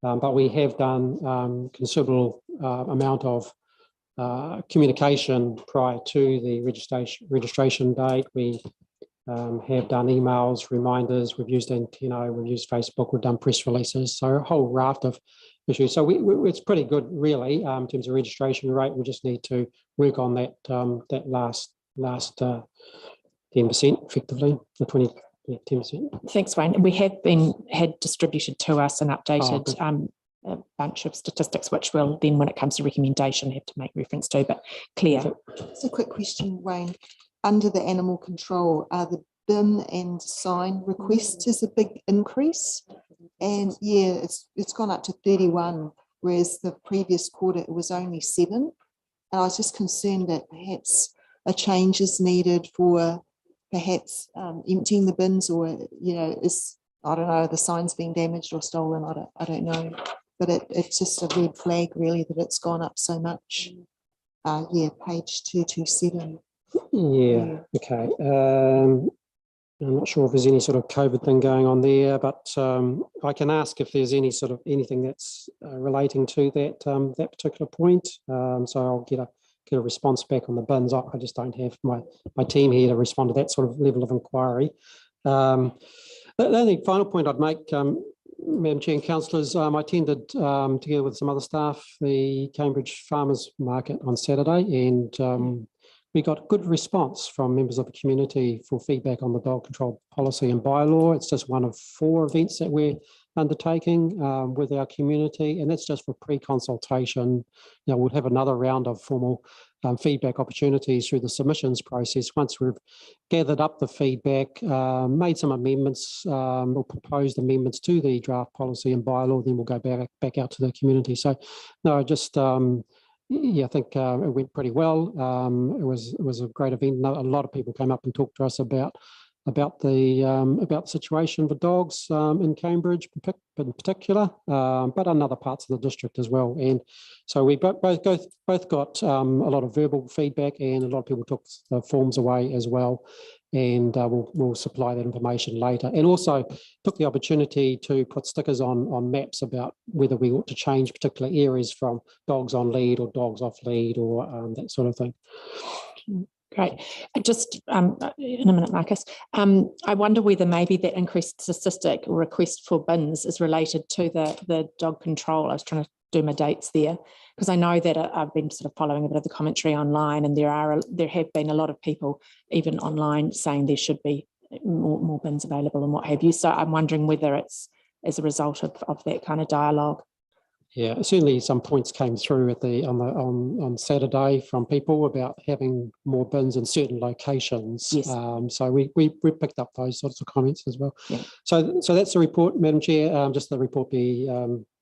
Speaker 6: but we have done considerable amount of communication prior to the registration date. We have done emails, reminders, we've used Anteno, we've used Facebook, we've done press releases, so a whole raft of issues. So it's pretty good, really, in terms of registration rate. We just need to work on that that last 10%, effectively, the 10%.
Speaker 1: Thanks, Wayne. We have had distributed to us an updated a bunch of statistics, which will then, when it comes to recommendation, have to make reference to. But Claire.
Speaker 8: It's a quick question, Wayne. Under the animal control, are the bin and sign requests is a big increase? And yeah, it's gone up to 31, whereas the previous quarter it was only 7. And I was just concerned that perhaps a change is needed for perhaps emptying the bins, or I don't know, the sign's been damaged or stolen. I don't know, but it's just a red flag really that it's gone up so much. Yeah, page 227.
Speaker 6: Yeah. Okay. I'm not sure if there's any sort of COVID thing going on there, but I can ask if there's any sort of anything that's relating to that that particular point. So I'll get a response back on the bins. I just don't have my team here to respond to that sort of level of inquiry. The only final point I'd make, Madam Chair and councillors, I attended together with some other staff the Cambridge Farmers Market on Saturday, and we got good response from members of the community for feedback on the dog control policy and bylaw. It's just one of 4 events that we're undertaking with our community, and that's just for pre-consultation. We'll have another round of formal feedback opportunities through the submissions process. Once we've gathered up the feedback, made some amendments or proposed amendments to the draft policy and bylaw, then we'll go back out to the community. So no, just yeah, I think it went pretty well. It was a great event. A lot of people came up and talked to us about the situation for dogs in Cambridge in particular, but in other parts of the district as well. And so we both got a lot of verbal feedback, and a lot of people took the forms away as well. And we'll supply that information later. And also took the opportunity to put stickers on maps about whether we ought to change particular areas from dogs on lead or dogs off lead, or that sort of thing.
Speaker 1: Great. Just in a minute, Marcus. I wonder whether maybe that increased statistic or request for bins is related to the dog control. I was trying to do my dates there, because I know that I've been sort of following a bit of the commentary online, and there have been a lot of people even online saying there should be more bins available and what have you. So I'm wondering whether it's as a result of that kind of dialogue.
Speaker 6: Yeah, certainly some points came through on Saturday from people about having more bins in certain locations.
Speaker 1: Yes.
Speaker 6: So we picked up those sorts of comments as well.
Speaker 1: Yeah.
Speaker 6: So that's the report, Madam Chair. Just the report be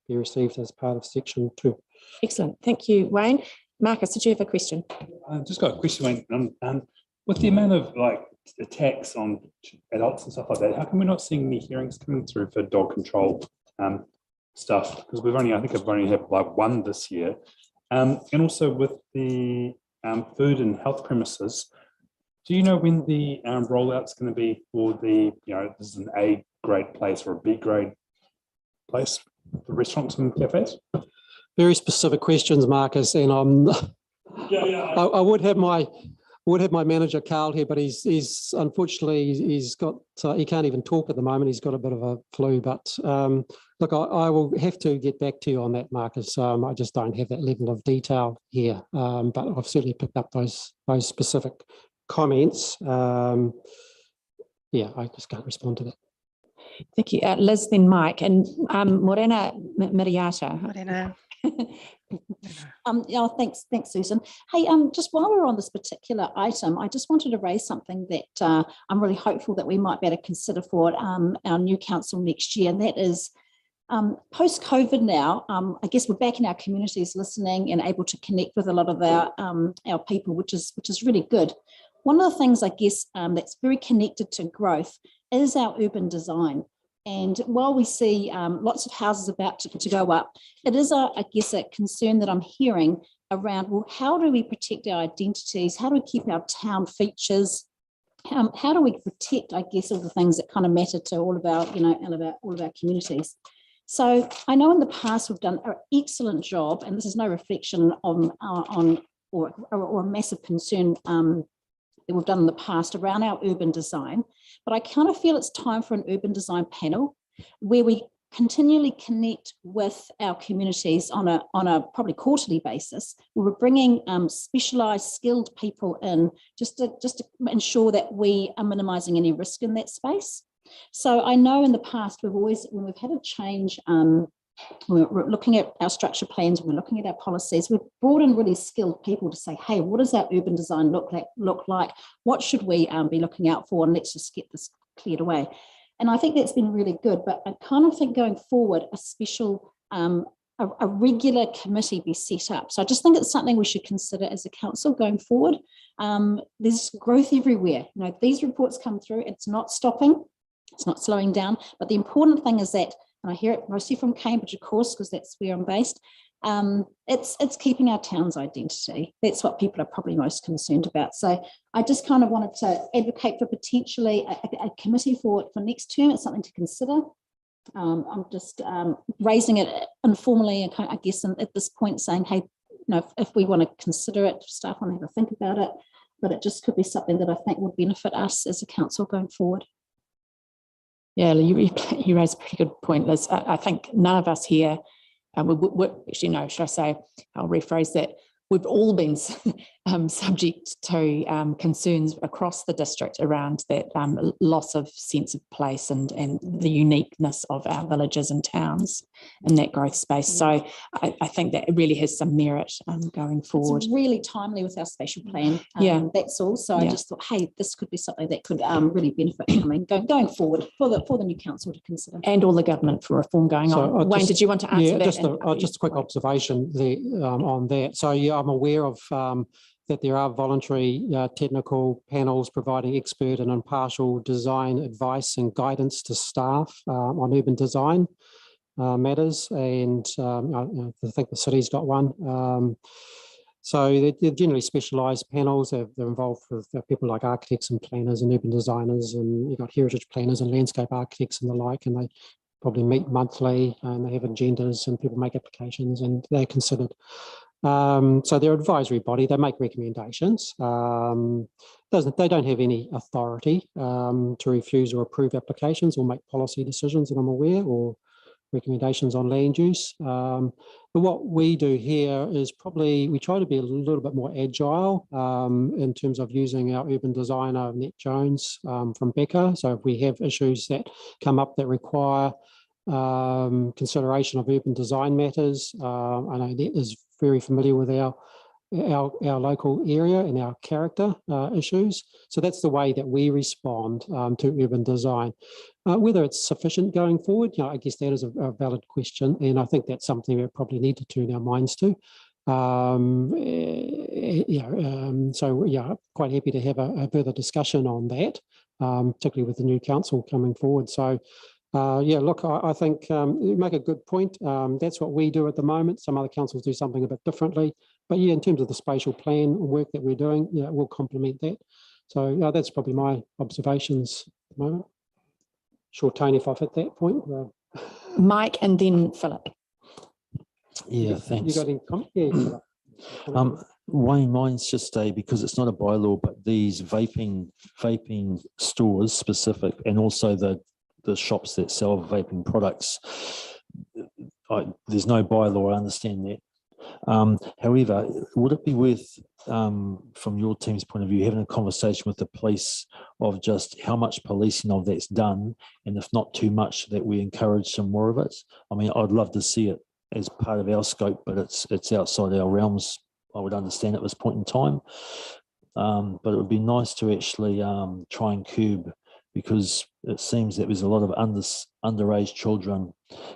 Speaker 6: received as part of section 2.
Speaker 1: Excellent. Thank you, Wayne. Marcus, did you have a question?
Speaker 12: I've just got a question, Wayne. With the amount of attacks on adults and stuff like that, how come we're not seeing any hearings coming through for dog control stuff? Because I think I've only had one this year. And also with the food and health premises, do you know when the rollout's going to be for the, this is an A grade place or a B grade place for restaurants and cafes?
Speaker 6: Very specific questions, Marcus, and I would have my manager Carl here, but he's unfortunately he's got he can't even talk at the moment. He's got a bit of a flu, but look, I will have to get back to you on that, Marcus. I just don't have that level of detail here, but I've certainly picked up those specific comments. Yeah, I just can't respond to that.
Speaker 1: Thank you. Liz, then Mike, and Morena Miriata.
Speaker 13: Morena. Thanks, Susan. Hey, just while we're on this particular item, I just wanted to raise something that I'm really hopeful that we might be able to consider for our new council next year, and that is Post-COVID now, I guess we're back in our communities listening and able to connect with a lot of our people, which is really good. One of the things I guess that's very connected to growth is our urban design. And while we see lots of houses about to go up, it is, I guess, a concern that I'm hearing around, well, how do we protect our identities? How do we keep our town features? How do we protect, I guess, all the things that kind of matter to all of our communities? So I know in the past we've done an excellent job, and this is no reflection on or a massive concern that we've done in the past around our urban design, but I kind of feel it's time for an urban design panel where we continually connect with our communities on a probably quarterly basis, where we're bringing specialised, skilled people in just to ensure that we are minimising any risk in that space. So I know in the past we've always, when we've had a change, we're looking at our structure plans, we're looking at our policies, we've brought in really skilled people to say, hey, what does our urban design look like? What should we be looking out for? And let's just get this cleared away. And I think that's been really good, but I kind of think going forward, a special, a regular committee be set up. So I just think it's something we should consider as a council going forward. There's growth everywhere. You know, these reports come through, it's not stopping, it's not slowing down, but the important thing is that, and I hear it mostly from Cambridge, of course, because that's where I'm based, it's keeping our town's identity. That's what people are probably most concerned about. So I just kind of wanted to advocate for potentially a committee for next term. It's something to consider. I'm just raising it informally, and I guess at this point saying, hey, you know, if we want to consider it, staff want to have a think about it, but it just could be something that I think would benefit us as a council going forward.
Speaker 1: Yeah, you raise a pretty good point, Liz. I think none of us here, actually no, should I say, I'll rephrase that, we've all been subject to concerns across the district around that loss of sense of place and the uniqueness of our villages and towns in that growth space. So I think that it really has some merit going forward.
Speaker 13: It's really timely with our spatial plan. That's all. So I just thought, hey, this could be something that could really benefit going forward for the new council to consider.
Speaker 1: And all the government for reform going on. Wayne, did you want to answer that?
Speaker 6: Just a quick observation there on that. So yeah, I'm aware of that there are voluntary technical panels providing expert and impartial design advice and guidance to staff on urban design matters, and I think the city's got one. So they're generally specialised panels. They're involved with people like architects and planners and urban designers, and you've got heritage planners and landscape architects and the like, and they probably meet monthly, and they have agendas, and people make applications, and they're considered. So they're an advisory body. They make recommendations. They don't have any authority to refuse or approve applications or make policy decisions that I'm aware, or recommendations on land use. But what we do here is probably we try to be a little bit more agile in terms of using our urban designer, Annette Jones from Becca. So if we have issues that come up that require consideration of urban design matters, I know Annette is very familiar with our local area and our character issues. So that's the way that we respond to urban design. Whether it's sufficient going forward, you know, I guess that is a valid question, and I think that's something we probably need to turn our minds to. So yeah, quite happy to have a further discussion on that, particularly with the new council coming forward. So yeah, look, I think you make a good point. That's what we do at the moment. Some other councils do something a bit differently. But yeah, in terms of the spatial plan work that we're doing, yeah, we'll complement that. So yeah, that's probably my observations at the moment. Sure, Tony, if I've hit that point.
Speaker 1: Mike and then Philip.
Speaker 10: Yeah, thanks.
Speaker 6: You got any comment? Yeah, Philip.
Speaker 10: Wayne, mine's just because it's not a bylaw, but these vaping stores specific, and also the shops that sell vaping products, there's no bylaw, I understand that. However, would it be worth, from your team's point of view, having a conversation with the police of just how much policing of that's done, and if not too much, that we encourage some more of it? I mean, I'd love to see it as part of our scope, but it's outside our realms, I would understand at this point in time. But it would be nice to actually try and curb, because it seems that there's a lot of underage children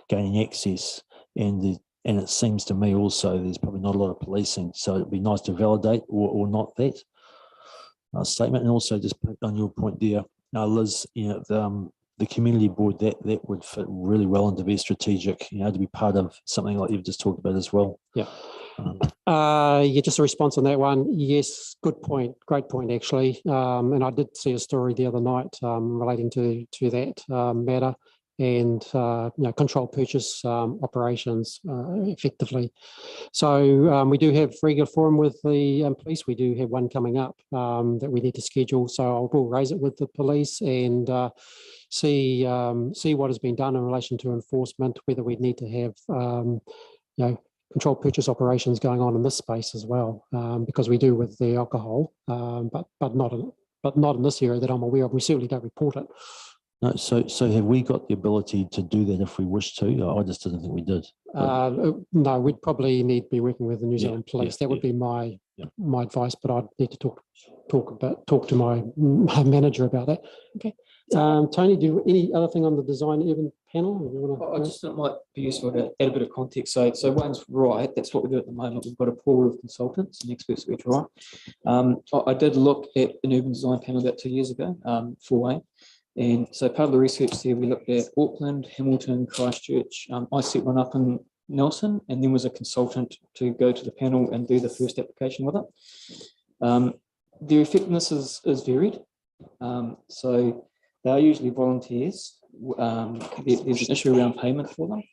Speaker 10: gaining access, and it seems to me also there's probably not a lot of policing. So it'd be nice to validate or not that statement. And also just on your point there, Liz, the community board, that would fit really well into their strategic, to be part of something like you've just talked about as well.
Speaker 6: Yeah. Just a response on that one. Yes, good point. Great point, actually. And I did see a story the other night relating to that matter, and controlled purchase operations effectively. So we do have regular forum with the police. We do have one coming up that we need to schedule. So I will raise it with the police and see what has been done in relation to enforcement, whether we need to have controlled purchase operations going on in this space as well, because we do with the alcohol, but not in this area that I'm aware of. We certainly don't report it.
Speaker 10: No, so have we got the ability to do that if we wish to? I just didn't think we did.
Speaker 6: No, we'd probably need to be working with the New Zealand Police. That would be my advice, but I'd need to talk to my manager about that. Okay. Tony, do you any other thing on the design urban panel?
Speaker 2: I just thought it might be useful to add a bit of context. So Wayne's right. That's what we do at the moment. We've got a pool of consultants and experts that we try. I did look at an urban design panel about 2 years ago for Wayne. And so part of the research there, we looked at Auckland, Hamilton, Christchurch. I set one up in Nelson, and then was a consultant to go to the panel and do the first application with it. Their effectiveness is varied. So they are usually volunteers. There's an issue around payment for them.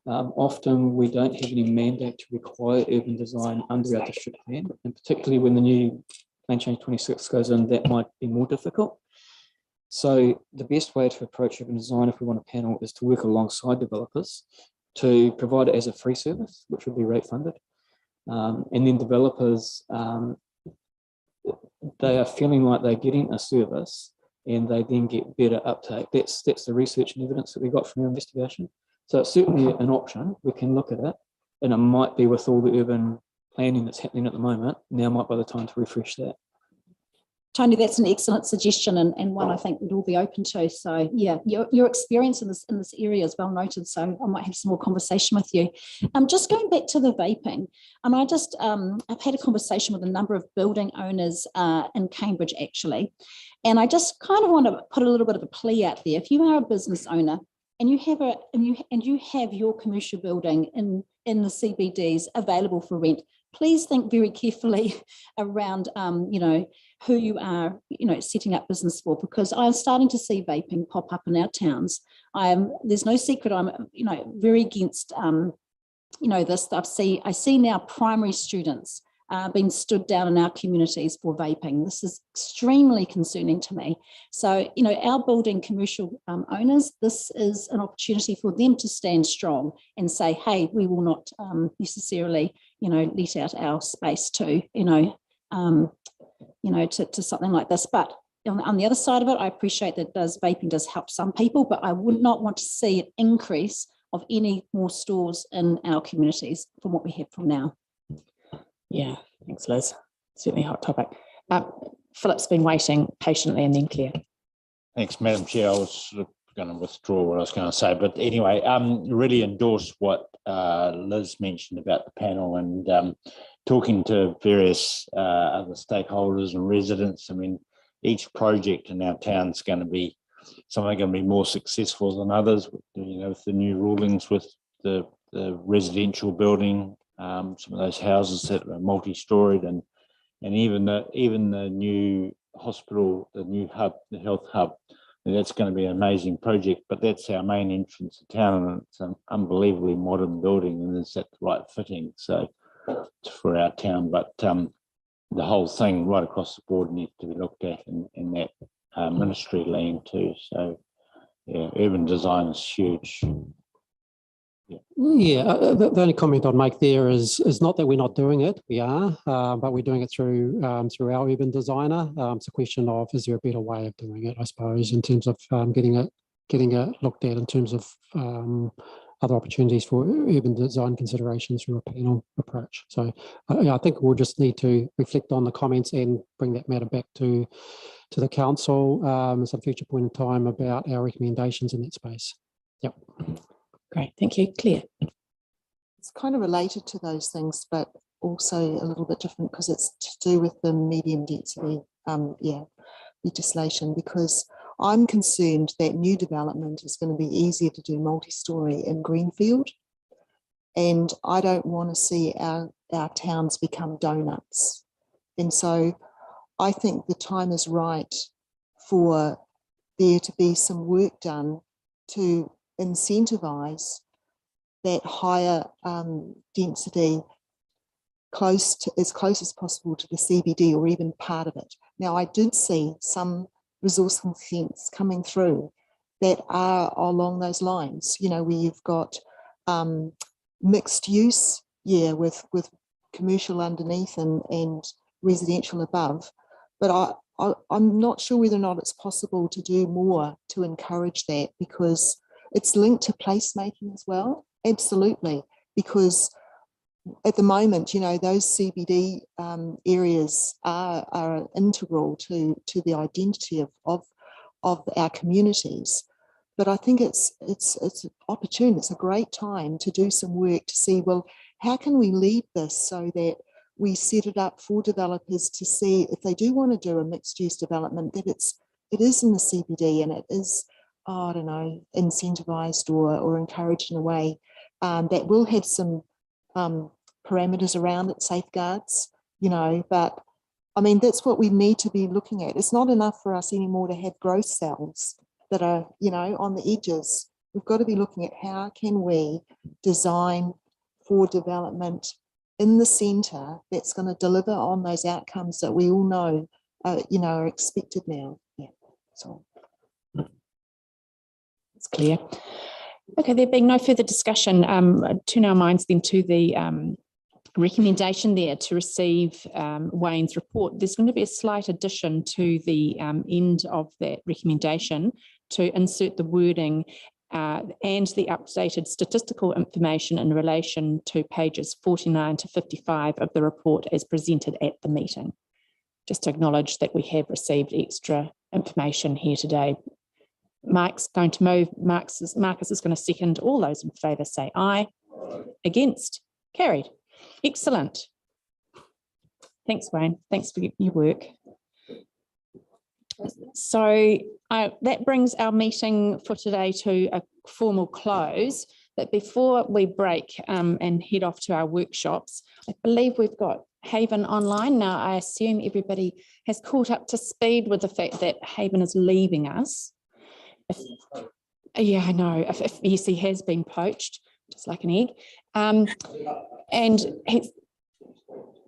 Speaker 2: Often we don't have any mandate to require urban design under our district plan, and particularly when the new Plan Change 26 goes in, that might be more difficult. So the best way to approach urban design, if we want a panel, is to work alongside developers to provide it as a free service, which would be rate funded. And then developers, they are feeling like they're getting a service and they then get better uptake. That's the research and evidence that we got from our investigation. So it's certainly an option. We can look at it, and it might be with all the urban planning that's happening at the moment. Now might be the time to refresh that.
Speaker 13: Tony, that's an excellent suggestion, and one I think we'd all be open to. So yeah, your experience in this area is well noted. So I might have some more conversation with you. Just going back to the vaping, and I've had a conversation with a number of building owners in Cambridge actually, and I just kind of want to put a little bit of a plea out there. If you are a business owner and you have your commercial building in the CBDs available for rent, please think very carefully around, who you are, setting up business for, because I'm starting to see vaping pop up in our towns. There's no secret I'm, very against, this. I see now primary students being stood down in our communities for vaping. This is extremely concerning to me. So, our building commercial owners, this is an opportunity for them to stand strong and say, hey, we will not necessarily, let out our space to, to something like this. But on the other side of it, I appreciate that vaping does help some people, but I would not want to see an increase of any more stores in our communities from what we have from now.
Speaker 1: Yeah, thanks, Liz. Certainly a hot topic. Philip's been waiting patiently, and then Claire.
Speaker 4: Thanks, Madam Chair. I was sort of going to withdraw what I was going to say, but anyway, really endorse what Liz mentioned about the panel and talking to various other stakeholders and residents. I mean, each project in our town is going to be something going to be more successful than others. With the new rulings with the residential building, some of those houses that are multi-storied, and even the new hospital, the new hub, the health hub. That's going to be an amazing project, but that's our main entrance to town, and it's an unbelievably modern building, and is that the right fitting? So for our town, but the whole thing right across the board needs to be looked at in that ministry land too. So yeah, urban design is huge.
Speaker 6: Yeah, the only comment I'd make there is not that we're not doing it. We are, but we're doing it through our urban designer. It's a question of, is there a better way of doing it? I suppose in terms of getting it looked at in terms of other opportunities for urban design considerations through a panel approach. So I think we'll just need to reflect on the comments and bring that matter back to the council at some future point in time about our recommendations in that space. Yep.
Speaker 1: Great, thank you. Claire.
Speaker 8: It's kind of related to those things, but also a little bit different because it's to do with the medium density legislation, because I'm concerned that new development is going to be easier to do multi-storey in greenfield, and I don't want to see our towns become donuts. And so I think the time is right for there to be some work done to incentivise that higher density as close as possible to the CBD or even part of it. Now, I did see some resource consents coming through that are along those lines, you know, where you've got mixed use, with commercial underneath and residential above. But I'm not sure whether or not it's possible to do more to encourage that, because it's linked to placemaking as well. Absolutely, because at the moment, you know, those CBD areas are integral to the identity of our communities. But I think it's opportune. It's a great time to do some work to see, well, how can we lead this so that we set it up for developers to see if they do want to do a mixed use development, that it is in the CBD and it is, I don't know, incentivized or encouraged in a way that will have some parameters around it, safeguards, you know. But I mean, that's what we need to be looking at. It's not enough for us anymore to have growth cells that are, you know, on the edges. We've got to be looking at how can we design for development in the centre that's going to deliver on those outcomes that we all know, you know, are expected now. Yeah, so
Speaker 1: it's clear. Okay, there being no further discussion, turn our minds then to the recommendation there to receive Wayne's report. There's going to be a slight addition to the end of that recommendation to insert the wording and the updated statistical information in relation to pages 49 to 55 of the report as presented at the meeting. Just to acknowledge that we have received extra information here today. Mark's going to move, Marcus is going to second. All those in favour say aye. Against? Carried. Excellent. Thanks, Wayne. Thanks for your work. So that brings our meeting for today to a formal close. But before we break and head off to our workshops, I believe we've got Haven online. Now, I assume everybody has caught up to speed with the fact that Haven is leaving us. Yeah, I know. If yes, he has been poached, just like an egg. And